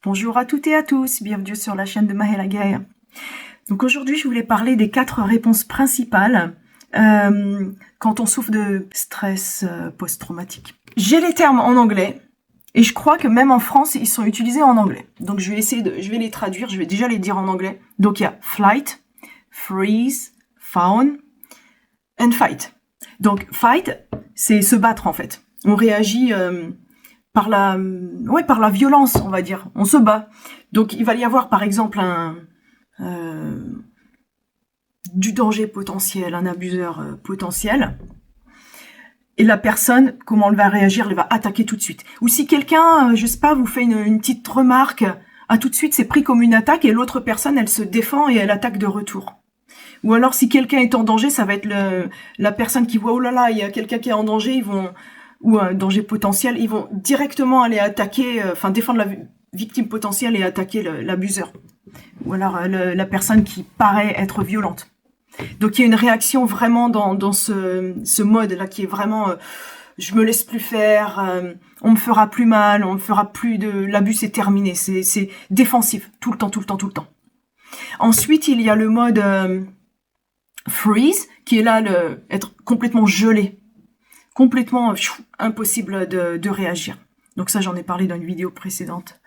Bonjour à toutes et à tous, bienvenue sur la chaîne de Mahela Gaia. Donc aujourd'hui, je voulais parler des 4 réponses principales quand on souffre de stress post-traumatique. J'ai les termes en anglais et je crois que même en France, ils sont utilisés en anglais. Donc je vais les traduire, je vais déjà les dire en anglais. Donc il y a flight, freeze, fawn and fight. Donc fight, c'est se battre en fait. On réagit par la violence, on va dire. On se bat. Donc il va y avoir par exemple du danger potentiel, un abuseur potentiel. Et la personne, comment elle va réagir? Elle va attaquer tout de suite. Ou si quelqu'un, je sais pas, vous fait une petite remarque, tout de suite c'est pris comme une attaque et l'autre personne, elle se défend et elle attaque de retour. Ou alors si quelqu'un est en danger, ça va être la personne qui voit, oh là là, il y a quelqu'un qui est en danger, ou un danger potentiel, ils vont directement aller attaquer, défendre la victime potentielle et attaquer l'abuseur. Ou alors la personne qui paraît être violente. Donc il y a une réaction vraiment dans ce mode-là qui est vraiment je me laisse plus faire, on me fera plus mal, on me fera plus de... L'abus c'est terminé, c'est défensif, tout le temps. Ensuite, il y a le mode freeze, qui est là, être complètement gelé. Complètement impossible de réagir. Donc ça, j'en ai parlé dans une vidéo précédente.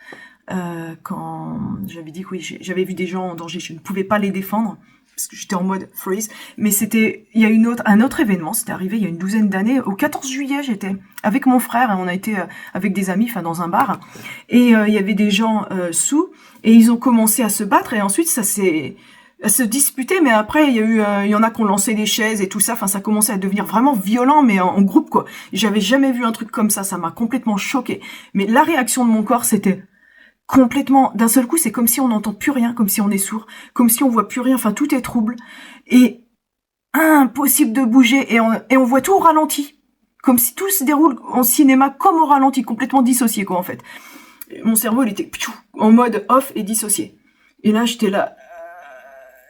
Quand j'avais dit que oui, j'avais vu des gens en danger, je ne pouvais pas les défendre parce que j'étais en mode freeze. Mais il y a un autre événement, c'était arrivé il y a une douzaine d'années. Au 14 juillet, j'étais avec mon frère, et on a été avec des amis, dans un bar. Et il y avait des gens sous, et ils ont commencé à se battre, et ensuite à se disputer, mais après il y en a qui ont lancé des chaises et tout ça, ça commençait à devenir vraiment violent, mais en groupe quoi. J'avais jamais vu un truc comme ça m'a complètement choquée. Mais la réaction de mon corps, c'était complètement, d'un seul coup, c'est comme si on n'entend plus rien, comme si on est sourd, comme si on voit plus rien, tout est trouble, et impossible de bouger, et on voit tout au ralenti, comme si tout se déroule en cinéma, comme au ralenti, complètement dissocié quoi en fait. Mon cerveau, il était en mode off et dissocié. Et là, j'étais là,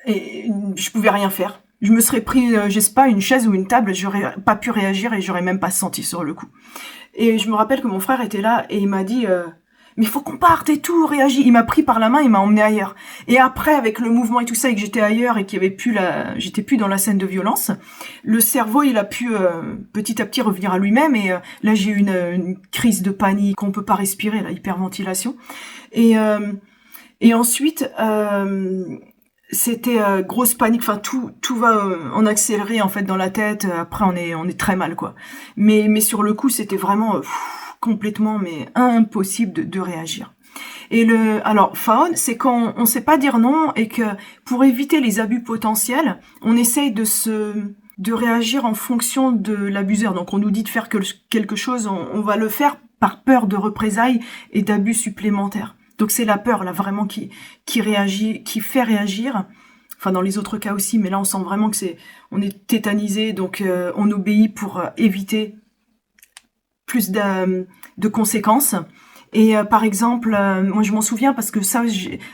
et je pouvais rien faire. Je me serais pris, je sais pas, une chaise ou une table, j'aurais pas pu réagir et j'aurais même pas senti sur le coup. Et je me rappelle que mon frère était là et il m'a dit mais il faut qu'on parte et tout, réagis. Il m'a pris par la main, il m'a emmené ailleurs. Et après, avec le mouvement et tout ça, et que j'étais ailleurs et qu'il y avait plus j'étais plus dans la scène de violence, le cerveau, il a pu petit à petit revenir à lui-même. Et là, j'ai eu une crise de panique, on peut pas respirer, la hyperventilation. Et ensuite, c'était grosse panique, tout va en accéléré en fait dans la tête. Après, on est très mal quoi. Mais sur le coup, c'était vraiment complètement impossible de réagir. Et alors fawn, c'est quand on sait pas dire non et que pour éviter les abus potentiels, on essaye de réagir en fonction de l'abuseur. Donc on nous dit de faire quelque chose, on va le faire par peur de représailles et d'abus supplémentaires. Donc c'est la peur là vraiment qui réagit, qui fait réagir. Dans les autres cas aussi, mais là on sent vraiment que on est tétanisé, donc on obéit pour éviter plus de conséquences. Et par exemple, moi je m'en souviens parce que ça,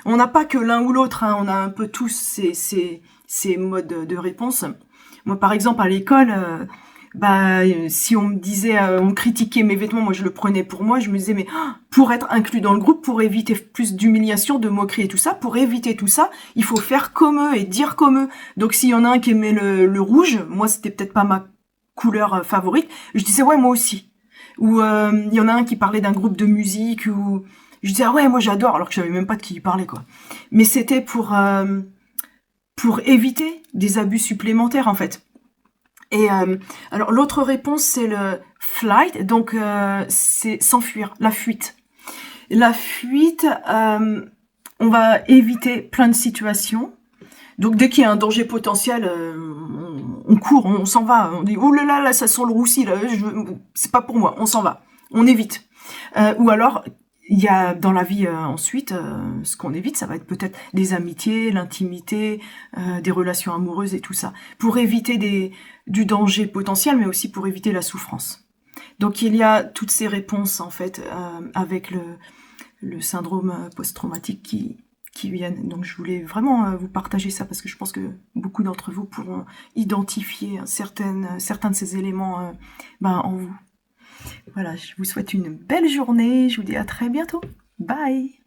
on n'a pas que l'un ou l'autre, on a un peu tous ces modes de réponse. Moi par exemple à l'école, si on me disait, on me critiquait mes vêtements, moi je le prenais pour moi, je me disais mais pour être inclus dans le groupe, pour éviter plus d'humiliation, de moquerie et tout ça, pour éviter tout ça, il faut faire comme eux et dire comme eux. Donc s'il y en a un qui aimait le rouge, moi c'était peut-être pas ma couleur favorite, je disais ouais moi aussi. Ou il y en a un qui parlait d'un groupe de musique, ou je disais ah ouais moi j'adore, alors que je savais même pas de qui il parlait quoi. Mais c'était pour éviter des abus supplémentaires en fait. Et alors l'autre réponse c'est le flight, donc c'est s'enfuir, la fuite. La fuite, on va éviter plein de situations. Donc dès qu'il y a un danger potentiel, on court, on s'en va, on dit oh là ça sent le roussi là, c'est pas pour moi, on s'en va, on évite. Ou alors il y a dans la vie ensuite, ce qu'on évite, ça va être peut-être des amitiés, l'intimité, des relations amoureuses et tout ça, pour éviter du danger potentiel, mais aussi pour éviter la souffrance. Donc il y a toutes ces réponses en fait avec le syndrome post-traumatique qui viennent. Donc je voulais vraiment vous partager ça parce que je pense que beaucoup d'entre vous pourront identifier certains de ces éléments en vous. Voilà, je vous souhaite une belle journée, je vous dis à très bientôt. Bye!